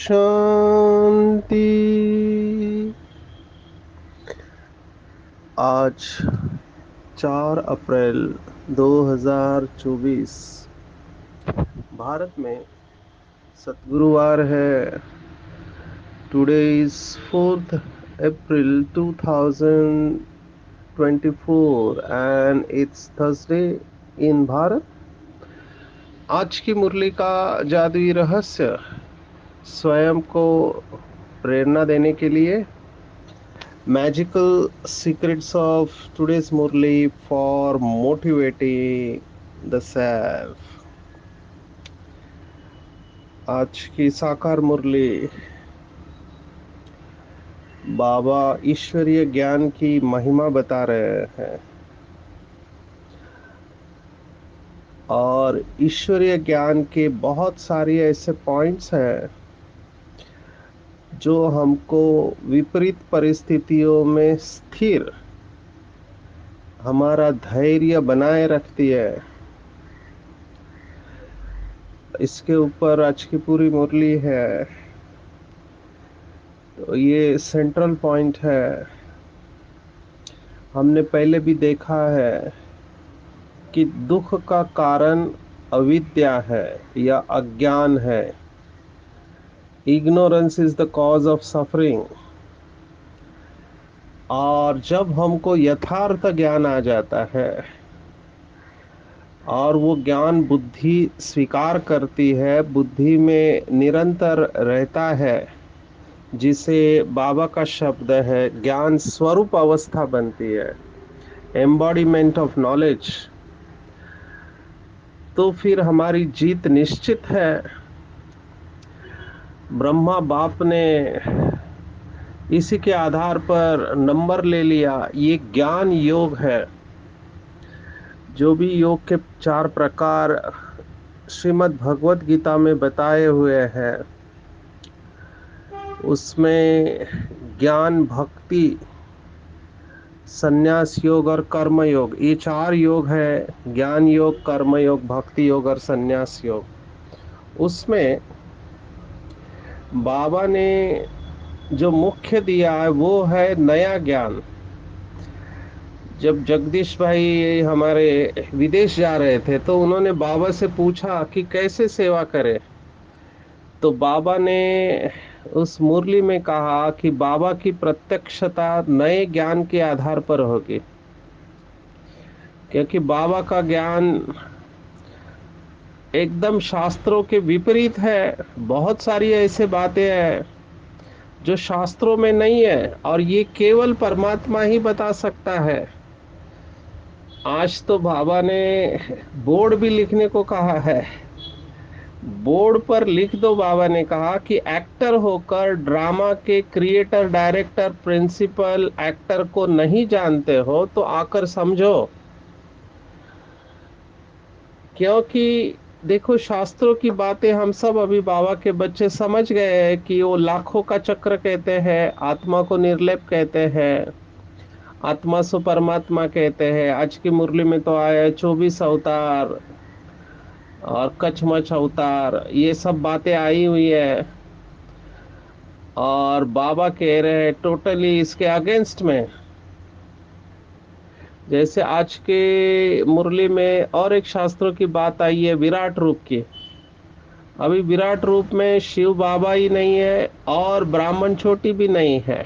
शांति। आज 4 अप्रैल 2024 भारत में सतगुरुवार है। Today is 4 April 2024 and it's Thursday in Bharat. आज की मुरली का जादुई रहस्य स्वयं को प्रेरणा देने के लिए Magical secrets of today's Murli for motivating the self. आज की साकार मुरली बाबा ईश्वरीय ज्ञान की महिमा बता रहे हैं और ईश्वरीय ज्ञान के बहुत सारे ऐसे पॉइंट्स हैं जो हमको विपरीत परिस्थितियों में स्थिर हमारा धैर्य बनाए रखती है। इसके ऊपर आज की पूरी मुरली है। तो ये सेंट्रल पॉइंट है। हमने पहले भी देखा है कि दुख का कारण अविद्या है या अज्ञान है। Ignorance is the cause of suffering. और जब हमको यथार्थ ज्ञान आ जाता है और वो ज्ञान बुद्धि स्वीकार करती है, बुद्धि में निरंतर रहता है, जिसे बाबा का शब्द है ज्ञान स्वरूप अवस्था बनती है, एम्बॉडीमेंट ऑफ नॉलेज, तो फिर हमारी जीत निश्चित है। ब्रह्मा बाप ने इसी के आधार पर नंबर ले लिया। ये ज्ञान योग है। जो भी योग के 4 प्रकार श्रीमद् भगवत गीता में बताए हुए हैं, उसमें ज्ञान, भक्ति, संन्यास योग और कर्म योग, ये 4 योग है। ज्ञान योग, कर्म योग, भक्ति योग और संन्यास योग। उसमें बाबा ने जो मुख्य दिया है वो है नया ज्ञान। जब जगदीश भाई हमारे विदेश जा रहे थे तो उन्होंने बाबा से पूछा कि कैसे सेवा करें। तो बाबा ने उस मुरली में कहा कि बाबा की प्रत्यक्षता नए ज्ञान के आधार पर होगी, क्योंकि बाबा का ज्ञान एकदम शास्त्रों के विपरीत है। बहुत सारी ऐसे बातें हैं जो शास्त्रों में नहीं है और ये केवल परमात्मा ही बता सकता है। आज तो बाबा ने बोर्ड भी लिखने को कहा है। बोर्ड पर लिख दो, बाबा ने कहा कि एक्टर होकर ड्रामा के क्रिएटर, डायरेक्टर, प्रिंसिपल एक्टर को नहीं जानते हो तो आकर समझो। क्योंकि देखो, शास्त्रों की बातें हम सब अभी बाबा के बच्चे समझ गए हैं कि वो लाखों का चक्र कहते हैं, आत्मा को निर्लेप कहते हैं, आत्मा सो परमात्मा कहते हैं। आज की मुरली में तो आया 24 अवतार और कचमच अवतार, ये सब बातें आई हुई है। और बाबा कह रहे हैं टोटली इसके अगेंस्ट में। जैसे आज के मुरली में और एक शास्त्रों की बात आई है विराट रूप की। अभी विराट रूप में शिव बाबा ही नहीं है और ब्राह्मण छोटी भी नहीं है।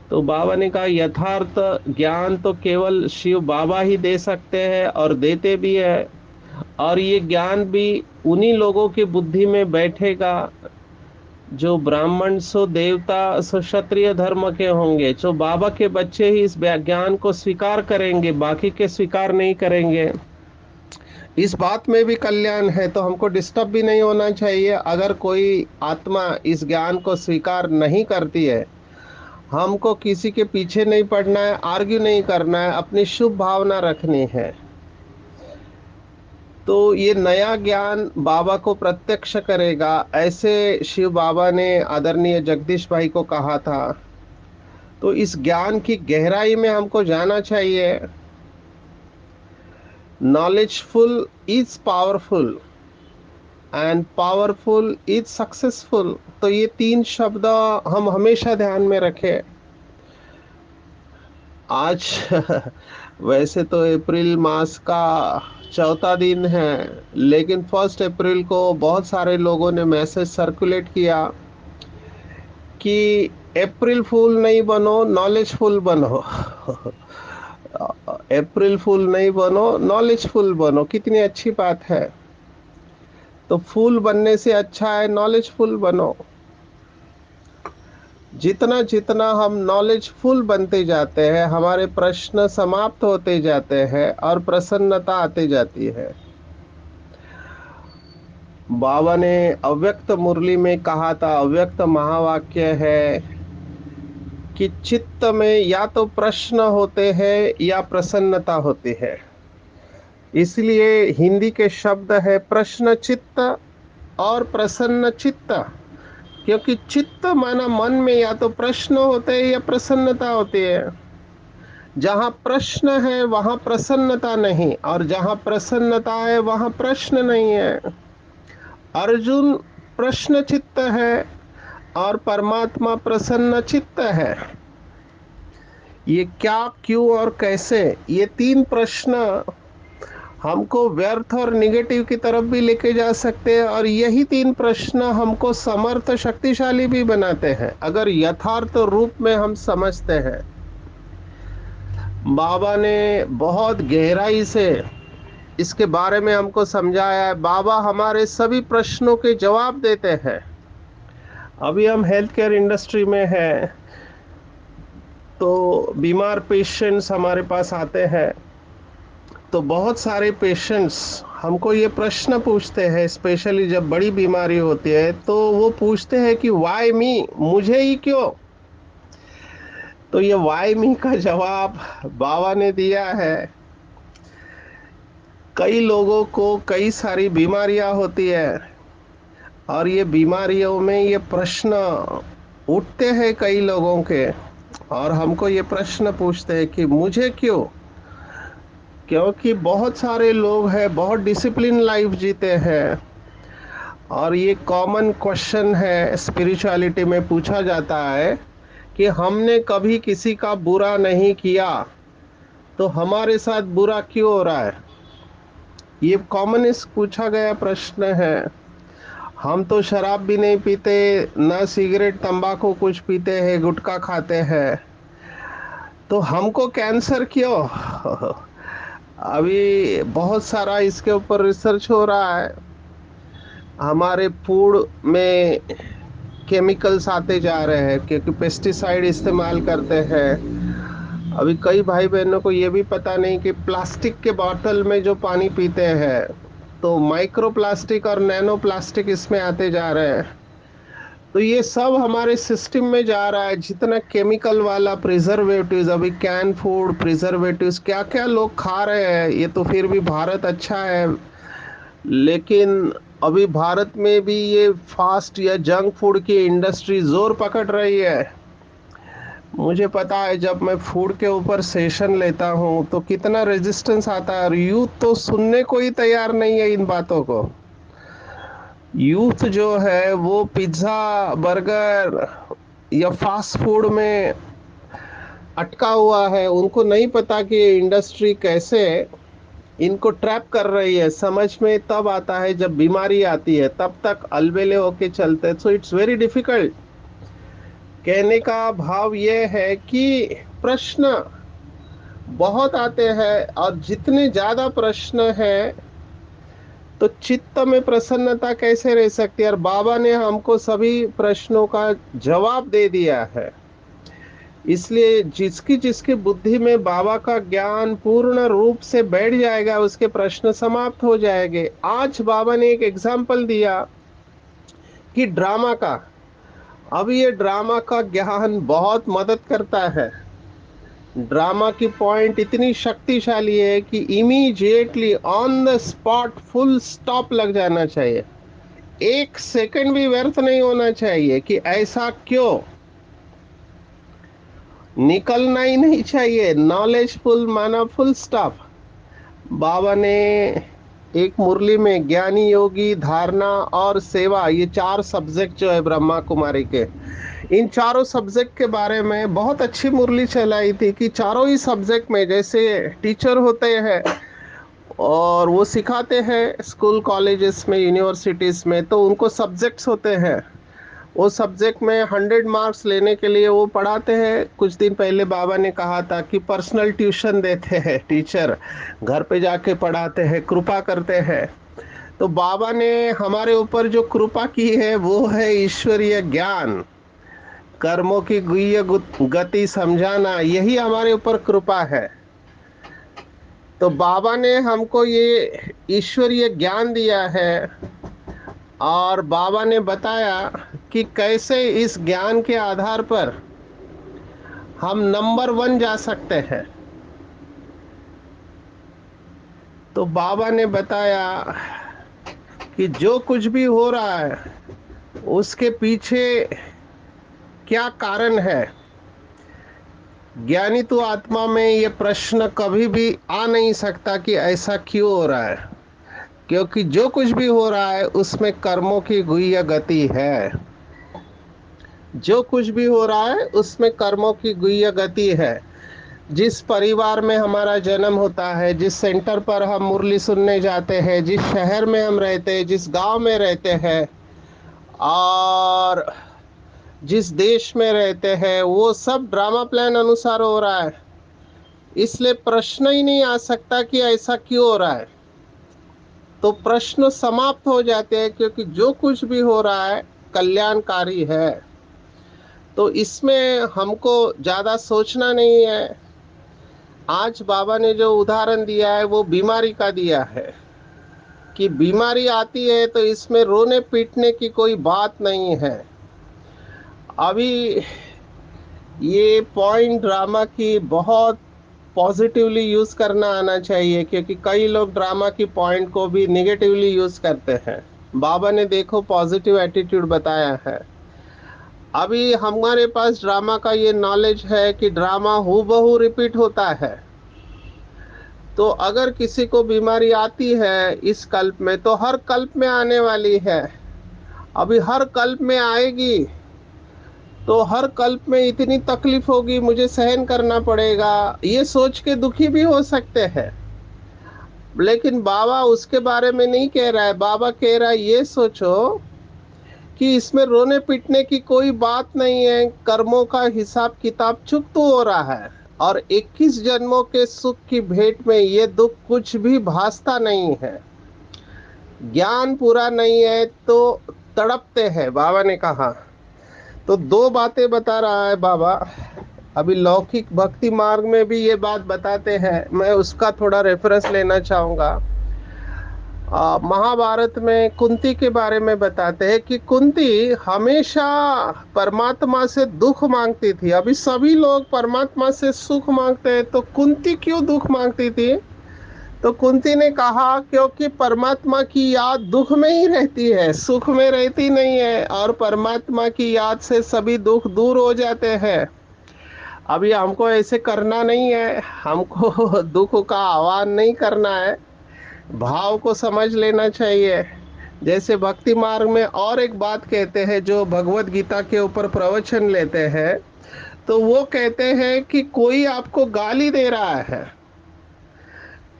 तो बाबा ने कहा यथार्थ ज्ञान तो केवल शिव बाबा ही दे सकते हैं और देते भी है। और ये ज्ञान भी उन्हीं लोगों की बुद्धि में बैठेगा जो ब्राह्मण सो देवता सो क्षत्रिय धर्म के होंगे। जो बाबा के बच्चे ही इस ज्ञान को स्वीकार करेंगे, बाकी के स्वीकार नहीं करेंगे। इस बात में भी कल्याण है, तो हमको डिस्टर्ब भी नहीं होना चाहिए। अगर कोई आत्मा इस ज्ञान को स्वीकार नहीं करती है, हमको किसी के पीछे नहीं पड़ना है, आर्ग्यू नहीं करना है, अपनी शुभ भावना रखनी है। तो ये नया ज्ञान बाबा को प्रत्यक्ष करेगा, ऐसे शिव बाबा ने आदरणीय जगदीश भाई को कहा था। तो इस ज्ञान की गहराई में हमको जाना चाहिए। Knowledgeful is powerful and powerful is successful. तो ये तीन शब्द हम हमेशा ध्यान में रखें। आज वैसे तो अप्रैल मास का चौथा दिन है, लेकिन 1 अप्रैल को बहुत सारे लोगों ने मैसेज सर्कुलेट किया कि अप्रैल फूल नहीं बनो, नॉलेजफुल बनो। अप्रैल फूल नहीं बनो, नॉलेजफुल बनो। कितनी अच्छी बात है। तो फूल बनने से अच्छा है नॉलेजफुल बनो। जितना जितना हम नॉलेजफुल बनते जाते हैं, हमारे प्रश्न समाप्त होते जाते हैं और प्रसन्नता आती जाती है। बाबा ने अव्यक्त मुरली में कहा था, अव्यक्त महावाक्य है कि चित्त में या तो प्रश्न होते हैं या प्रसन्नता होती है। इसलिए हिंदी के शब्द है प्रश्न चित्त और प्रसन्न चित्त। क्योंकि चित्त माना मन में या तो प्रश्न होते हैं या प्रसन्नता होती है। जहां प्रश्न है वहां प्रसन्नता नहीं, और जहां प्रसन्नता है वहां प्रश्न नहीं है। अर्जुन प्रश्न चित्त है और परमात्मा प्रसन्न चित्त है। ये क्या, क्यों और कैसे, ये तीन प्रश्न हमको व्यर्थ और निगेटिव की तरफ भी लेके जा सकते हैं, और यही तीन प्रश्न हमको समर्थ शक्तिशाली भी बनाते हैं अगर यथार्थ रूप में हम समझते हैं। बाबा ने बहुत गहराई से इसके बारे में हमको समझाया है। बाबा हमारे सभी प्रश्नों के जवाब देते हैं। अभी हम हेल्थ केयर इंडस्ट्री में हैं, तो बीमार पेशेंट्स हमारे पास आते हैं। तो बहुत सारे पेशेंट्स हमको ये प्रश्न पूछते हैं, स्पेशली जब बड़ी बीमारी होती है तो वो पूछते हैं कि वाई मी, मुझे ही क्यों। तो ये वाई मी का जवाब बाबा ने दिया है। कई लोगों को कई सारी बीमारियां होती है, और ये बीमारियों में ये प्रश्न उठते हैं कई लोगों के, और हमको ये प्रश्न पूछते हैं कि मुझे क्यों। क्योंकि बहुत सारे लोग हैं, बहुत डिसिप्लिन लाइफ जीते हैं, और ये कॉमन क्वेश्चन है स्पिरिचुअलिटी में पूछा जाता है कि हमने कभी किसी का बुरा नहीं किया, तो हमारे साथ बुरा क्यों हो रहा है। ये कॉमन पूछा गया प्रश्न है। हम तो शराब भी नहीं पीते, ना सिगरेट तंबाकू कुछ पीते हैं, गुटखा खाते हैं, तो हमको कैंसर क्यों। अभी बहुत सारा इसके ऊपर रिसर्च हो रहा है। हमारे फूड में केमिकल्स आते जा रहे हैं क्योंकि पेस्टिसाइड इस्तेमाल करते हैं। अभी कई भाई बहनों को ये भी पता नहीं कि प्लास्टिक के बोतल में जो पानी पीते हैं, तो माइक्रो प्लास्टिक और नैनो प्लास्टिक इसमें आते जा रहे हैं। तो ये सब हमारे सिस्टम में जा रहा है। जितना केमिकल वाला प्रिजर्वेटिव्स, अभी कैन फूड प्रिजर्वेटिव्स क्या क्या लोग खा रहे हैं। ये तो फिर भी भारत अच्छा है, लेकिन अभी भारत में भी ये फास्ट या जंक फूड की इंडस्ट्री जोर पकड़ रही है। मुझे पता है जब मैं फूड के ऊपर सेशन लेता हूँ तो कितना रेजिस्टेंस आता है, और यूथ तो सुनने को ही तैयार नहीं है इन बातों को। यूथ जो है वो पिज्ज़ा बर्गर या फास्ट फूड में अटका हुआ है। उनको नहीं पता कि ये इंडस्ट्री कैसे इनको ट्रैप कर रही है। समझ में तब आता है जब बीमारी आती है, तब तक अलबेले होके चलते। So it's very difficult. कहने का भाव ये है कि प्रश्न बहुत आते हैं, और जितने ज्यादा प्रश्न हैं तो चित्त में प्रसन्नता कैसे रह सकती है। और बाबा ने हमको सभी प्रश्नों का जवाब दे दिया है। इसलिए जिसकी जिसकी बुद्धि में बाबा का ज्ञान पूर्ण रूप से बैठ जाएगा, उसके प्रश्न समाप्त हो जाएंगे। आज बाबा ने एक एग्जाम्पल दिया कि ड्रामा का। अब ये ड्रामा का ज्ञान बहुत मदद करता है। ड्रामा की पॉइंट इतनी शक्तिशाली है कि immediately on the spot full stop लग जाना चाहिए। एक सेकंड भी व्यर्थ नहीं होना चाहिए कि ऐसा क्यों, निकलना ही नहीं चाहिए। नॉलेजफुल माना फुल स्टॉप। बाबा ने एक मुरली में ज्ञानी, योगी, धारणा और सेवा, ये चार सब्जेक्ट जो है ब्रह्मा कुमारी के, इन चारों सब्जेक्ट के बारे में बहुत अच्छी मुरली चलाई थी कि चारों ही सब्जेक्ट में जैसे टीचर होते हैं और वो सिखाते हैं स्कूल कॉलेजेस में यूनिवर्सिटीज में, तो उनको सब्जेक्ट्स होते हैं। वो सब्जेक्ट में 100 मार्क्स लेने के लिए वो पढ़ाते हैं। कुछ दिन पहले बाबा ने कहा था कि पर्सनल ट्यूशन देते हैं टीचर, घर पे जाके पढ़ाते हैं, कृपा करते हैं। तो बाबा ने हमारे ऊपर जो कृपा की है वो है ईश्वरीय ज्ञान, कर्मों की गुह्य गति समझाना, यही हमारे ऊपर कृपा है। तो बाबा ने हमको ये ईश्वरीय ज्ञान दिया है और बाबा ने बताया कि कैसे इस ज्ञान के आधार पर हम नंबर 1 जा सकते हैं। तो बाबा ने बताया कि जो कुछ भी हो रहा है उसके पीछे क्या कारण है। ज्ञानी तो आत्मा में ये प्रश्न कभी भी आ नहीं सकता कि ऐसा क्यों हो रहा है, क्योंकि जो कुछ भी हो रहा है उसमें कर्मों की गुह्य गति है। जो कुछ भी हो रहा है उसमें कर्मों की गुह्य गति है। जिस परिवार में हमारा जन्म होता है, जिस सेंटर पर हम मुरली सुनने जाते हैं, जिस शहर में हम रहते हैं, जिस गांव में रहते हैं और जिस देश में रहते हैं, वो सब ड्रामा प्लान अनुसार हो रहा है। इसलिए प्रश्न ही नहीं आ सकता कि ऐसा क्यों हो रहा है। तो प्रश्न समाप्त हो जाते हैं, क्योंकि जो कुछ भी हो रहा है कल्याणकारी है। तो इसमें हमको ज़्यादा सोचना नहीं है। आज बाबा ने जो उदाहरण दिया है वो बीमारी का दिया है कि बीमारी आती है तो इसमें रोने पीटने की कोई बात नहीं है। अभी ये पॉइंट ड्रामा की बहुत पॉजिटिवली यूज करना आना चाहिए, क्योंकि कई लोग ड्रामा की पॉइंट को भी निगेटिवली यूज करते हैं। बाबा ने देखो पॉजिटिव एटीट्यूड बताया है। अभी हमारे पास ड्रामा का ये नॉलेज है कि ड्रामा हूबहू रिपीट होता है। तो अगर किसी को बीमारी आती है इस कल्प में, तो हर कल्प में आने वाली है। अभी हर कल्प में आएगी तो हर कल्प में इतनी तकलीफ होगी, मुझे सहन करना पड़ेगा, ये सोच के दुखी भी हो सकते हैं। लेकिन बाबा उसके बारे में नहीं कह रहा है। बाबा कह रहा है ये सोचो कि इसमें रोने पीटने की कोई बात नहीं है। कर्मों का हिसाब किताब चुकता हो रहा है और 21 जन्मों के सुख की भेंट में ये दुख कुछ भी भासता नहीं है। ज्ञान पूरा नहीं है तो तड़पते हैं, बाबा ने कहा। तो दो बातें बता रहा है बाबा। अभी लौकिक भक्ति मार्ग में भी ये बात बताते हैं, मैं उसका थोड़ा रेफरेंस लेना चाहूंगा। महाभारत में कुंती के बारे में बताते हैं कि कुंती हमेशा परमात्मा से दुख मांगती थी। अभी सभी लोग परमात्मा से सुख मांगते हैं, तो कुंती क्यों दुख मांगती थी? तो कुंती ने कहा क्योंकि परमात्मा की याद दुख में ही रहती है, सुख में रहती नहीं है, और परमात्मा की याद से सभी दुख दूर हो जाते हैं। अभी हमको ऐसे करना नहीं है, हमको दुख का आह्वान नहीं करना है, भाव को समझ लेना चाहिए। जैसे भक्ति मार्ग में और एक बात कहते हैं, जो भगवत गीता के ऊपर प्रवचन लेते हैं, तो वो कहते हैं कि कोई आपको गाली दे रहा है,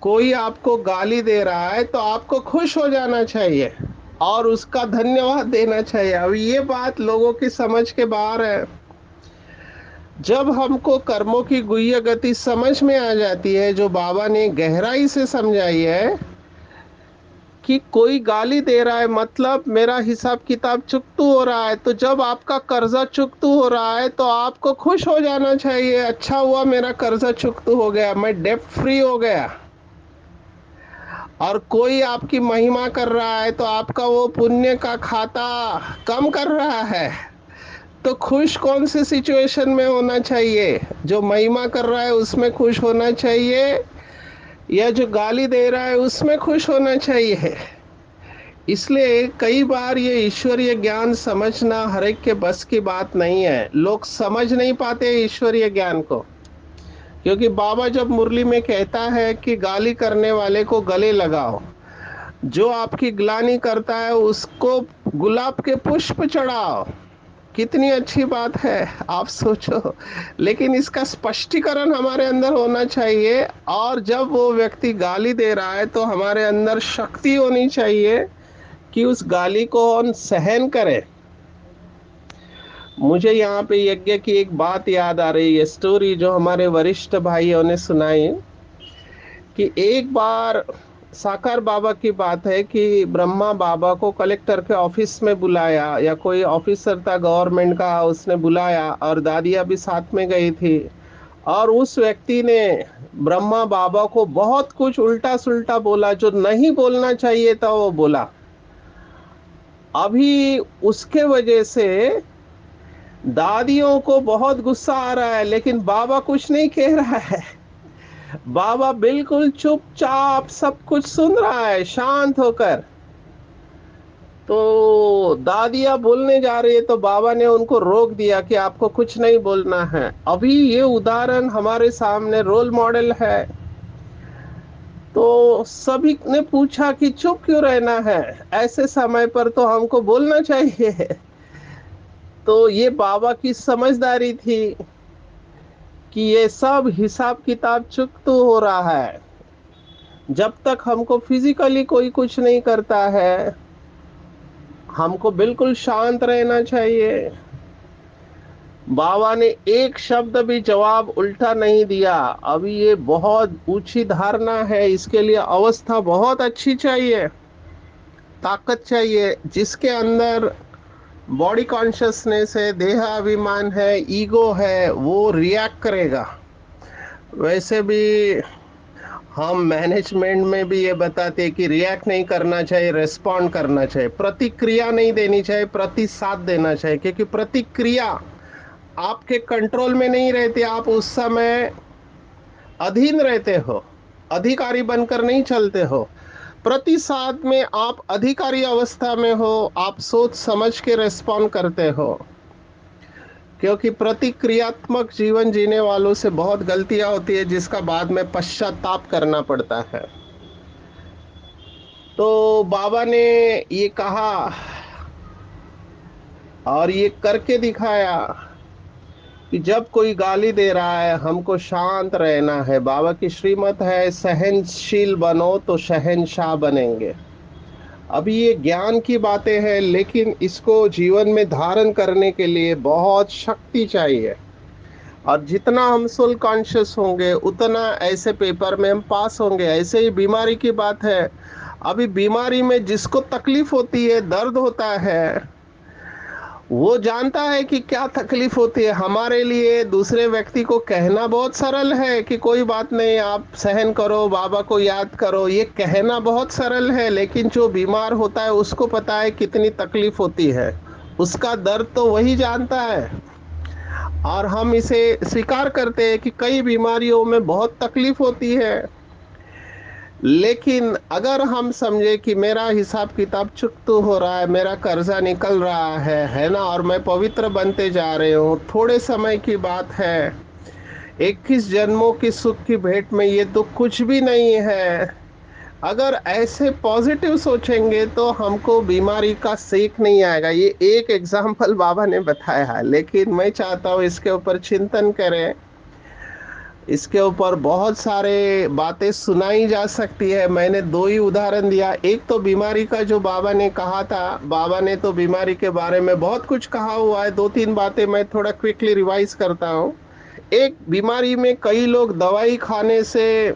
कोई आपको गाली दे रहा है तो आपको खुश हो जाना चाहिए और उसका धन्यवाद देना चाहिए। अब ये बात लोगों की समझ के बाहर है। जब हमको कर्मों की गुह्य गति समझ में आ जाती है, जो बाबा ने गहराई से समझाई है कि कोई गाली दे रहा है मतलब मेरा हिसाब किताब चुकतू हो रहा है, तो जब आपका कर्जा चुकतू हो रहा है तो आपको खुश हो जाना चाहिए, अच्छा हुआ मेरा कर्जा चुकतू हो गया, मैं डेब्ट फ्री हो गया। और कोई आपकी महिमा कर रहा है तो आपका वो पुण्य का खाता कम कर रहा है, तो खुश कौन सी सिचुएशन में होना चाहिए? जो महिमा कर रहा है उसमें खुश होना चाहिए, या जो गाली दे रहा है उसमें खुश होना चाहिए? इसलिए कई बार ये ईश्वरीय ज्ञान समझना हर एक के बस की बात नहीं है। लोग समझ नहीं पाते ईश्वरीय ज्ञान को, क्योंकि बाबा जब मुरली में कहता है कि गाली करने वाले को गले लगाओ, जो आपकी ग्लानि करता है उसको गुलाब के पुष्प चढ़ाओ, कितनी अच्छी बात है, आप सोचो। लेकिन इसका स्पष्टीकरण हमारे अंदर होना चाहिए, और जब वो व्यक्ति गाली दे रहा है तो हमारे अंदर शक्ति होनी चाहिए कि उस गाली को हम सहन करें। मुझे यहाँ पे यज्ञ की एक बात याद आ रही है, स्टोरी जो हमारे वरिष्ठ भाइयों ने सुनाई, कि एक बार साकार बाबा की बात है कि ब्रह्मा बाबा को कलेक्टर के ऑफिस में बुलाया, या कोई ऑफिसर था गवर्नमेंट का, उसने बुलाया और दादिया भी साथ में गई थी। और उस व्यक्ति ने ब्रह्मा बाबा को बहुत कुछ उल्टा सुल्टा बोला, जो नहीं बोलना चाहिए था वो बोला। अभी उसके वजह से दादियों को बहुत गुस्सा आ रहा है, लेकिन बाबा कुछ नहीं कह रहा है। बाबा बिल्कुल चुपचाप सब कुछ सुन रहा है शांत होकर। तो दादिया बोलने जा रही है तो बाबा ने उनको रोक दिया कि आपको कुछ नहीं बोलना है। अभी ये उदाहरण हमारे सामने रोल मॉडल है। तो सभी ने पूछा कि चुप क्यों रहना है, ऐसे समय पर तो हमको बोलना चाहिए। तो ये बाबा की समझदारी थी कि ये सब हिसाब किताब चुकता हो रहा है। जब तक हमको फिजिकली कोई कुछ नहीं करता है, हमको बिल्कुल शांत रहना चाहिए। बाबा ने एक शब्द भी जवाब उल्टा नहीं दिया। अभी ये बहुत ऊंची धारणा है, इसके लिए अवस्था बहुत अच्छी चाहिए, ताकत चाहिए। जिसके अंदर बॉडी कॉन्शियसनेस है, देहाभिमान है, ईगो है, वो रिएक्ट करेगा। वैसे भी हम मैनेजमेंट में भी ये बताते हैं कि रिएक्ट नहीं करना चाहिए, रेस्पॉन्ड करना चाहिए, प्रतिक्रिया नहीं देनी चाहिए, प्रतिसाद देना चाहिए। क्योंकि प्रतिक्रिया आपके कंट्रोल में नहीं रहती, आप उस समय अधीन रहते हो, अधिकारी बनकर नहीं चलते हो। प्रतिसाद में आप अधिकारी अवस्था में हो, आप सोच समझ के रेस्पॉन्ड करते हो। क्योंकि प्रतिक्रियात्मक जीवन जीने वालों से बहुत गलतियां होती है, जिसका बाद में पश्चाताप करना पड़ता है। तो बाबा ने ये कहा और ये करके दिखाया कि जब कोई गाली दे रहा है हमको शांत रहना है। बाबा की श्रीमत है, सहनशील बनो तो शहंशाह बनेंगे। अभी ये ज्ञान की बातें हैं, लेकिन इसको जीवन में धारण करने के लिए बहुत शक्ति चाहिए। और जितना हम सोल कॉन्शियस होंगे उतना ऐसे पेपर में हम पास होंगे। ऐसे ही बीमारी की बात है, अभी बीमारी में जिसको तकलीफ होती है, दर्द होता है, वो जानता है कि क्या तकलीफ होती है। हमारे लिए दूसरे व्यक्ति को कहना बहुत सरल है कि कोई बात नहीं, आप सहन करो, बाबा को याद करो, ये कहना बहुत सरल है। लेकिन जो बीमार होता है उसको पता है कितनी तकलीफ होती है, उसका दर्द तो वही जानता है। और हम इसे स्वीकार करते हैं कि कई बीमारियों में बहुत तकलीफ होती है। लेकिन अगर हम समझे कि मेरा हिसाब किताब चुकता हो रहा है, मेरा कर्जा निकल रहा है ना, और मैं पवित्र बनते जा रहे हूँ, थोड़े समय की बात है, 21 जन्मों की सुख की भेंट में ये तो कुछ भी नहीं है। अगर ऐसे पॉजिटिव सोचेंगे तो हमको बीमारी का सेक नहीं आएगा। ये एक एग्जाम्पल बाबा ने बताया है, लेकिन मैं चाहता हूँ इसके ऊपर चिंतन करें। इसके ऊपर बहुत सारे बातें सुनाई जा सकती है। मैंने दो ही उदाहरण दिया। एक तो बीमारी का जो बाबा ने कहा था, बाबा ने तो बीमारी के बारे में बहुत कुछ कहा हुआ है। दो तीन बातें मैं थोड़ा क्विकली रिवाइज करता हूँ। एक, बीमारी में कई लोग दवाई खाने से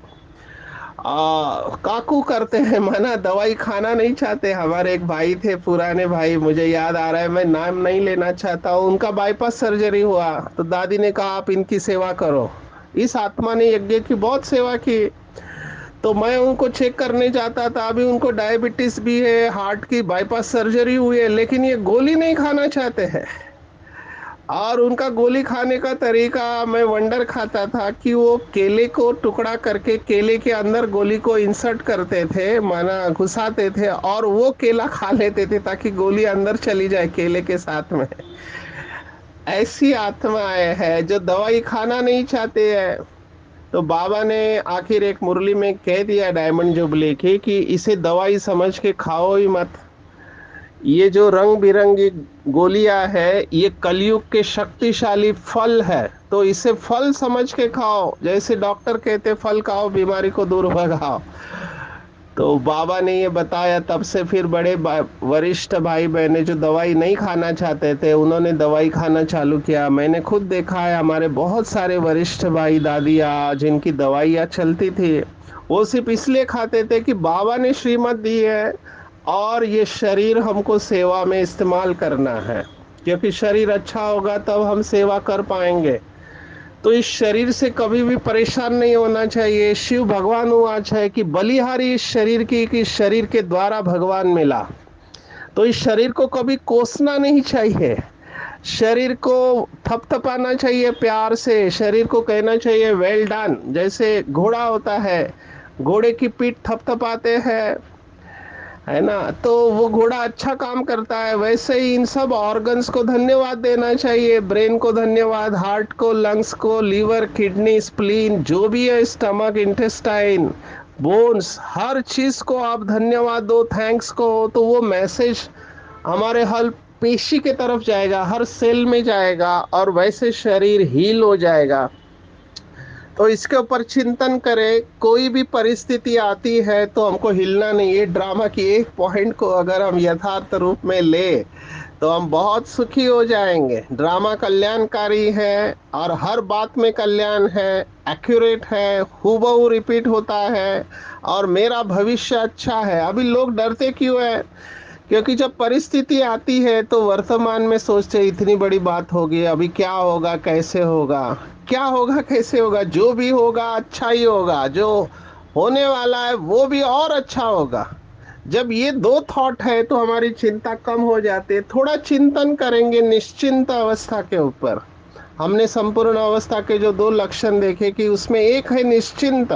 काकू करते हैं मना, दवाई खाना नहीं चाहते। हमारे एक भाई थे, पुराने भाई, मुझे याद आ रहा है, मैं नाम नहीं लेना चाहता हूँ, उनका बाईपास सर्जरी हुआ तो दादी ने कहा आप इनकी सेवा करो। इस आत्मा ने यज्ञ की बहुत सेवा की। तो मैं उनको चेक करने जाता था। अभी उनको डायबिटीज भी है, हार्ट की बाईपास सर्जरी हुई है, लेकिन ये गोली नहीं खाना चाहते हैं। और उनका गोली खाने का तरीका, मैं वंडर खाता था कि वो केले को टुकड़ा करके केले के अंदर गोली को इंसर्ट करते थे, माना घुसाते थे, और वो केला खा लेते थे ताकि गोली अंदर चली जाए केले के साथ में। ऐसी आत्माएं हैं जो दवाई खाना नहीं चाहते हैं। तो बाबा ने आखिर एक मुरली में कह दिया डायमंड जुबली की कि इसे दवाई समझ के खाओ ही मत। ये जो रंग बिरंगी गोलियां है, ये कलयुग के शक्तिशाली फल है, तो इसे फल समझ के खाओ। जैसे डॉक्टर कहते फल खाओ बीमारी को दूर भगाओ। तो बाबा ने ये बताया, तब से फिर बड़े वरिष्ठ भाई बहने जो दवाई नहीं खाना चाहते थे, उन्होंने दवाई खाना चालू किया। मैंने खुद देखा है, हमारे बहुत सारे वरिष्ठ भाई दादियाँ जिनकी दवाइयाँ चलती थी, वो सिर्फ इसलिए खाते थे कि बाबा ने श्रीमत दी है और ये शरीर हमको सेवा में इस्तेमाल करना है, क्योंकि शरीर अच्छा होगा तब हम सेवा कर पाएंगे। तो इस शरीर से कभी भी परेशान नहीं होना चाहिए। शिव भगवान आज है कि बलिहारी इस शरीर की, कि शरीर के द्वारा भगवान मिला। तो इस शरीर को कभी कोसना नहीं चाहिए, शरीर को थपथपाना चाहिए प्यार से, शरीर को कहना चाहिए वेल डन। जैसे घोड़ा होता है, घोड़े की पीठ थपथपाते हैं, है ना, तो वो घोड़ा अच्छा काम करता है। वैसे ही इन सब ऑर्गन्स को धन्यवाद देना चाहिए, ब्रेन को धन्यवाद, हार्ट को, लंग्स को, लीवर, किडनी, स्प्लीन, जो भी है, स्टमक, इंटेस्टाइन, बोन्स, हर चीज को आप धन्यवाद दो, थैंक्स को। तो वो मैसेज हमारे हर पेशी के तरफ जाएगा, हर सेल में जाएगा, और वैसे शरीर हील हो जाएगा। तो इसके ऊपर चिंतन करें। कोई भी परिस्थिति आती है तो हमको हिलना नहीं है। ड्रामा की एक पॉइंट को अगर हम यथार्थ रूप में ले तो हम बहुत सुखी हो जाएंगे। ड्रामा कल्याणकारी है और हर बात में कल्याण है, एक्यूरेट है, हूबहू रिपीट होता है, और मेरा भविष्य अच्छा है। अभी लोग डरते क्यों है? क्योंकि जब परिस्थिति आती है तो वर्तमान में सोचते इतनी बड़ी बात होगी, अभी क्या होगा, कैसे होगा, क्या होगा, कैसे होगा, जो भी होगा अच्छा ही होगा, जो होने वाला है वो भी और अच्छा होगा। जब ये दो थॉट है तो हमारी चिंता कम हो जाती है। थोड़ा चिंतन करेंगे निश्चिंत अवस्था के ऊपर। हमने संपूर्ण अवस्था के जो दो लक्षण देखे कि उसमें एक है निश्चिंत,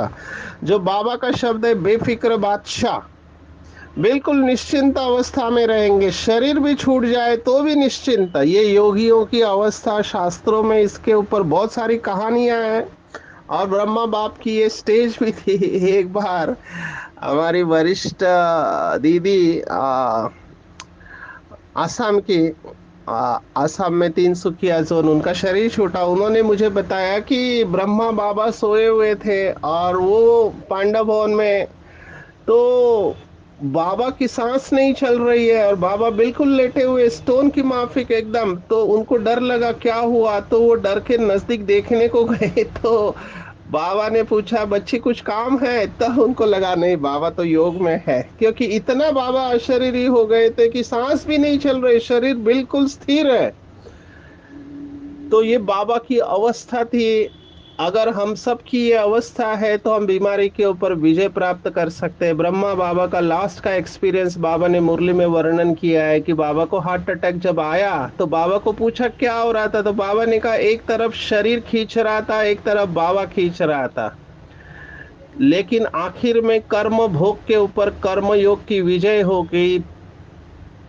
जो बाबा का शब्द है बेफिक्र बादशाह। बिल्कुल निश्चिंत अवस्था में रहेंगे, शरीर भी छूट जाए तो भी निश्चिंत। ये योगियों की अवस्था, शास्त्रों में इसके ऊपर बहुत सारी कहानियां हैं। और ब्रह्मा बाप की ये स्टेज भी थी। एक बार हमारी वरिष्ठ दीदी आसाम की, आसाम में तिनसुकिया जोन, उनका शरीर छूटा। उन्होंने मुझे बताया कि ब्रह्मा बाबा सोए हुए थे और वो पांडव भवन में, तो बाबा की सांस नहीं चल रही है और बाबा बिल्कुल लेटे हुए, स्टोन की माफिक एकदम। तो उनको डर लगा क्या हुआ, तो वो डर के नजदीक देखने को गए। तो बाबा ने पूछा बच्ची कुछ काम है, तब उनको लगा नहीं बाबा तो योग में है, क्योंकि इतना बाबा अशरीरी हो गए थे कि सांस भी नहीं चल रही, शरीर बिल्कुल स्थिर है। तो ये बाबा की अवस्था थी। अगर हम सब की ये अवस्था है तो हम बीमारी के ऊपर विजय प्राप्त कर सकते हैं। ब्रह्मा बाबा का लास्ट का एक्सपीरियंस बाबा ने मुरली में वर्णन किया है कि बाबा को हार्ट अटैक जब आया तो बाबा को पूछा क्या हो रहा था, तो बाबा ने कहा एक तरफ शरीर खींच रहा था, एक तरफ बाबा खींच रहा था, लेकिन आखिर में कर्म भोग के ऊपर कर्म योग की विजय हो गई,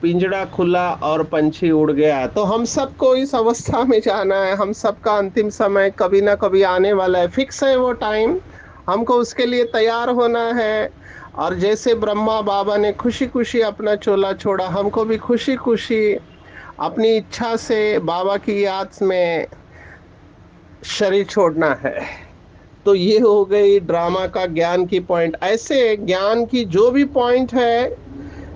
पिंजड़ा खुला और पंछी उड़ गया। तो हम सबको इस अवस्था में जाना है। हम सबका अंतिम समय कभी ना कभी आने वाला है, फिक्स है वो टाइम, हमको उसके लिए तैयार होना है। और जैसे ब्रह्मा बाबा ने खुशी खुशी अपना चोला छोड़ा, हमको भी खुशी खुशी अपनी इच्छा से बाबा की याद में शरीर छोड़ना है। तो ये हो गई ड्रामा का ज्ञान की पॉइंट। ऐसे ज्ञान की जो भी पॉइंट है,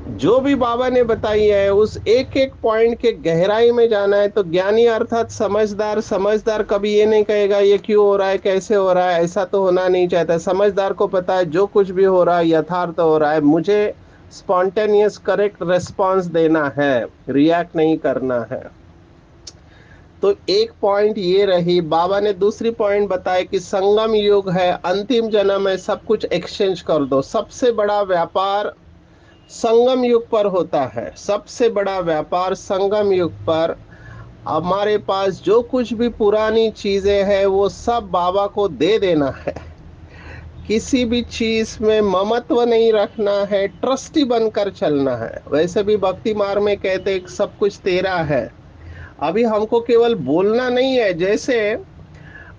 जो भी बाबा ने बताई है उस एक एक पॉइंट के गहराई में जाना है। तो ज्ञानी अर्थात समझदार, समझदार कभी ये नहीं कहेगा ये क्यों हो रहा है, कैसे हो रहा है, ऐसा तो होना नहीं चाहता। समझदार को पता है जो कुछ भी हो रहा है यथार्थ हो रहा है, मुझे स्पॉन्टेनियस करेक्ट रेस्पॉन्स देना है, रिएक्ट नहीं करना है। तो एक पॉइंट ये रही। बाबा ने दूसरी पॉइंट बताया कि संगम युग है, अंतिम जन्म है, सब कुछ एक्सचेंज कर दो। सबसे बड़ा व्यापार संगम युग पर होता है, सबसे बड़ा व्यापार संगम युग पर। हमारे पास जो कुछ भी पुरानी चीजें हैं वो सब बाबा को दे देना है। किसी भी चीज में ममत्व नहीं रखना है, ट्रस्टी बनकर चलना है। वैसे भी भक्ति मार्ग में कहते हैं कि सब कुछ तेरा है। अभी हमको केवल बोलना नहीं है। जैसे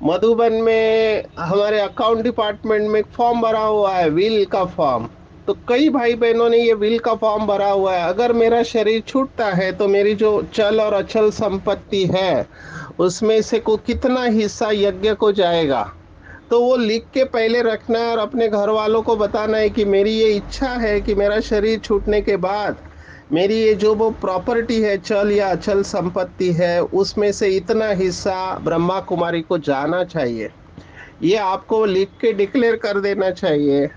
मधुबन में हमारे अकाउंट डिपार्टमेंट में एक फॉर्म भरा हुआ है, विल का फॉर्म। तो कई भाई बहनों ने ये विल का फॉर्म भरा हुआ है, अगर मेरा शरीर छूटता है तो मेरी जो चल और अचल संपत्ति है उसमें से को कितना हिस्सा यज्ञ को जाएगा। तो वो लिख के पहले रखना है और अपने घर वालों को बताना है कि मेरी ये इच्छा है कि मेरा शरीर छूटने के बाद मेरी ये जो वो प्रॉपर्टी है, चल या अचल संपत्ति है, उसमें से इतना हिस्सा ब्रह्मा कुमारी को जाना चाहिए। ये आपको लिख के डिक्लेयर कर देना चाहिए।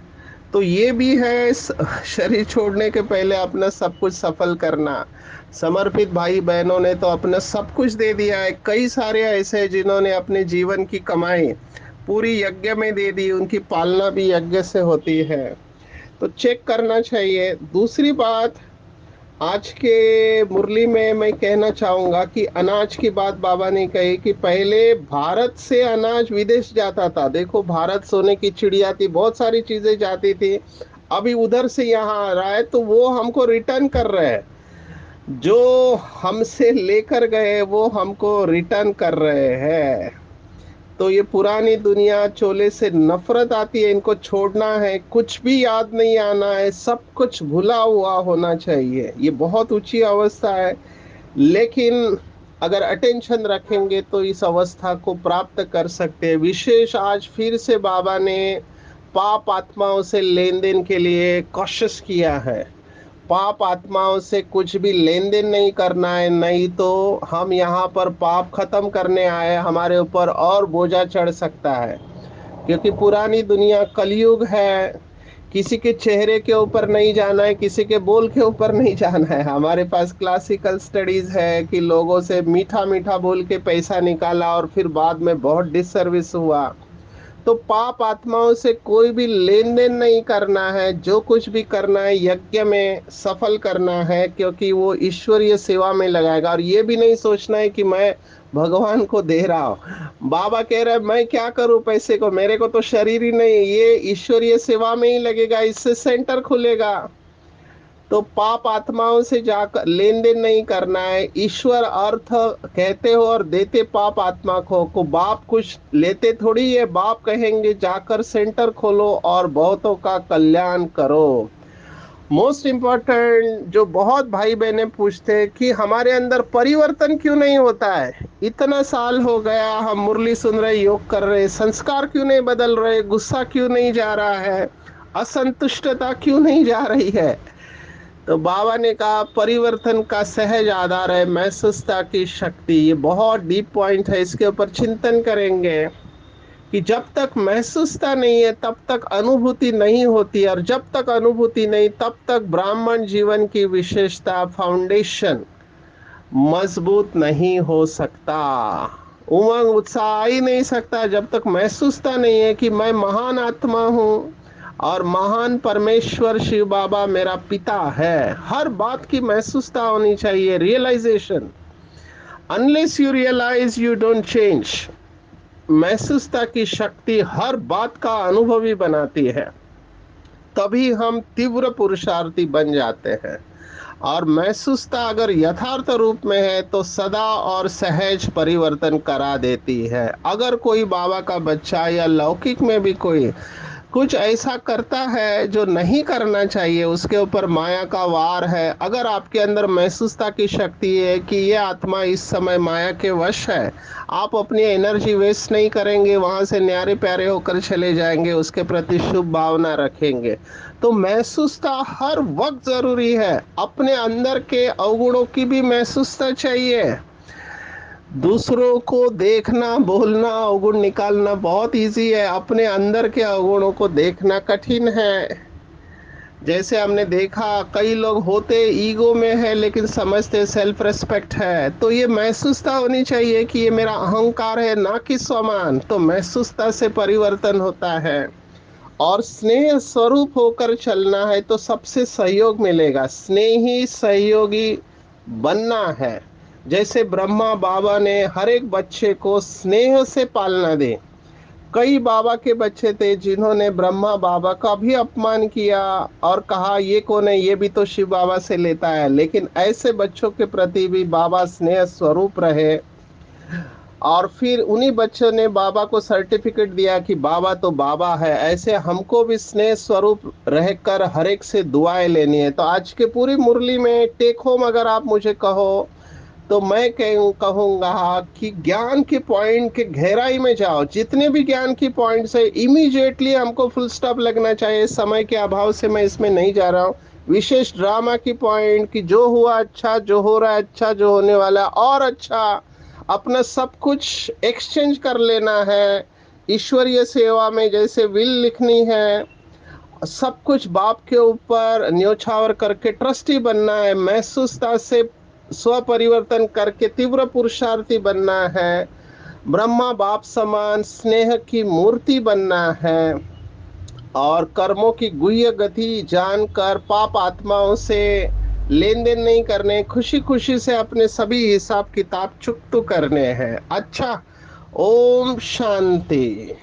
तो ये भी है शरीर छोड़ने के पहले अपना सब कुछ सफल करना। समर्पित भाई बहनों ने तो अपना सब कुछ दे दिया है। कई सारे ऐसे हैं जिन्होंने अपने जीवन की कमाई पूरी यज्ञ में दे दी, उनकी पालना भी यज्ञ से होती है। तो चेक करना चाहिए। दूसरी बात, आज के मुरली में मैं कहना चाहूंगा कि अनाज की बात बाबा ने कही कि पहले भारत से अनाज विदेश जाता था। देखो, भारत सोने की चिड़िया थी, बहुत सारी चीजें जाती थी। अभी उधर से यहाँ आ रहा है तो वो हमको रिटर्न कर रहे हैं। जो हमसे लेकर गए वो हमको रिटर्न कर रहे हैं। तो ये पुरानी दुनिया चोले से नफरत आती है, इनको छोड़ना है। कुछ भी याद नहीं आना है, सब कुछ भुला हुआ होना चाहिए। ये बहुत ऊंची अवस्था है, लेकिन अगर अटेंशन रखेंगे तो इस अवस्था को प्राप्त कर सकते हैं। विशेष आज फिर से बाबा ने पाप आत्माओं से लेन देन के लिए कॉशियस किया है। पाप आत्माओं से कुछ भी लेन देन नहीं करना है, नहीं तो हम यहाँ पर पाप खत्म करने आए, हमारे ऊपर और बोझा चढ़ सकता है। क्योंकि पुरानी दुनिया कलयुग है। किसी के चेहरे के ऊपर नहीं जाना है, किसी के बोल के ऊपर नहीं जाना है। हमारे पास क्लासिकल स्टडीज है कि लोगों से मीठा मीठा बोल के पैसा निकाला और फिर बाद में बहुत डिसर्विस हुआ। तो पाप आत्माओं से कोई भी लेन देन नहीं करना है। जो कुछ भी करना है यज्ञ में सफल करना है, क्योंकि वो ईश्वरीय सेवा में लगाएगा। और ये भी नहीं सोचना है कि मैं भगवान को दे रहा हूँ। बाबा कह रहे हैं मैं क्या करूं पैसे को, मेरे को तो शरीर ही नहीं, ये ईश्वरीय सेवा में ही लगेगा, इससे सेंटर खुलेगा। तो पाप आत्माओं से जाकर लेन देन नहीं करना है। ईश्वर अर्थ कहते हो और देते पाप आत्मा को बाप कुछ लेते थोड़ी है। बाप कहेंगे जाकर सेंटर खोलो और बहुतों का कल्याण करो। मोस्ट इम्पोर्टेंट जो बहुत भाई बहने पूछते हैं कि हमारे अंदर परिवर्तन क्यों नहीं होता है। इतना साल हो गया, हम मुरली सुन रहे, योग कर रहे, संस्कार क्यों नहीं बदल रहे, गुस्सा क्यों नहीं जा रहा है, असंतुष्टता क्यों नहीं जा रही है। तो बाबा ने कहा परिवर्तन का सहज आधार है महसूसता की शक्ति। ये बहुत डीप पॉइंट है, इसके ऊपर चिंतन करेंगे कि जब तक महसूसता नहीं है तब तक अनुभूति नहीं होती, और जब तक अनुभूति नहीं तब तक ब्राह्मण जीवन की विशेषता फाउंडेशन मजबूत नहीं हो सकता। उमंग उत्साह आ ही नहीं सकता जब तक महसूसता नहीं है कि मैं महान आत्मा हूँ और महान परमेश्वर शिव बाबा मेरा पिता है। हर बात की महसूसता होनी चाहिए, realization. Unless you realize you don't change. महसूसता की शक्ति हर बात का अनुभवी बनाती है, तभी हम तीव्र पुरुषार्थी बन जाते हैं। और महसूसता अगर यथार्थ रूप में है तो सदा और सहज परिवर्तन करा देती है। अगर कोई बाबा का बच्चा या लौकिक में भी कोई कुछ ऐसा करता है जो नहीं करना चाहिए, उसके ऊपर माया का वार है। अगर आपके अंदर महसूसता की शक्ति है कि ये आत्मा इस समय माया के वश है, आप अपनी एनर्जी वेस्ट नहीं करेंगे, वहां से न्यारे प्यारे होकर चले जाएंगे, उसके प्रति शुभ भावना रखेंगे। तो महसूसता हर वक्त जरूरी है। अपने अंदर के अवगुणों की भी महसूसता चाहिए। दूसरों को देखना, बोलना, अवगुण निकालना बहुत इजी है, अपने अंदर के अवगुणों को देखना कठिन है। जैसे हमने देखा, कई लोग होते ईगो में है लेकिन समझते सेल्फ रेस्पेक्ट है। तो ये महसूसता होनी चाहिए कि ये मेरा अहंकार है, ना कि स्वमान। तो महसूसता से परिवर्तन होता है। और स्नेह स्वरूप होकर चलना है तो सबसे सहयोग मिलेगा। स्नेही सहयोगी बनना है। जैसे ब्रह्मा बाबा ने हर एक बच्चे को स्नेह से पालना दे। कई बाबा के बच्चे थे जिन्होंने ब्रह्मा बाबा का भी अपमान किया और कहा ये कौन है, ये भी तो शिव बाबा से लेता है। लेकिन ऐसे बच्चों के प्रति भी बाबा स्नेह स्वरूप रहे। और फिर उन्हीं बच्चों ने बाबा को सर्टिफिकेट दिया कि बाबा तो बाबा है। ऐसे हमको भी स्नेह स्वरूप रहकर हर एक से दुआएं लेनी है। तो आज के पूरी मुरली में टेक होम अगर आप मुझे कहो, तो मैं कहूंगा कि ज्ञान के पॉइंट के गहराई में जाओ। जितने भी ज्ञान की पॉइंट्स है, इमीडिएटली हमको फुल स्टॉप लगना चाहिए। समय के अभाव से मैं इसमें नहीं जा रहा हूँ। विशेष ड्रामा की पॉइंट कि जो हुआ अच्छा, जो हो रहा है अच्छा, जो होने वाला है और अच्छा, अपना सब कुछ एक्सचेंज कर लेना है। ईश्वरीय सेवा में जैसे विल लिखनी है, सब कुछ बाप के ऊपर न्योछावर करके ट्रस्टी बनना है। महसूसता से स्व परिवर्तन करके तीव्र पुरुषार्थी बनना है। ब्रह्मा बाप समान स्नेह की मूर्ति बनना है। और कर्मों की गुह्य गति जानकर पाप आत्माओं से लेन देन नहीं करने, खुशी खुशी से अपने सभी हिसाब किताब चुकतू करने हैं। अच्छा, ओम शांति।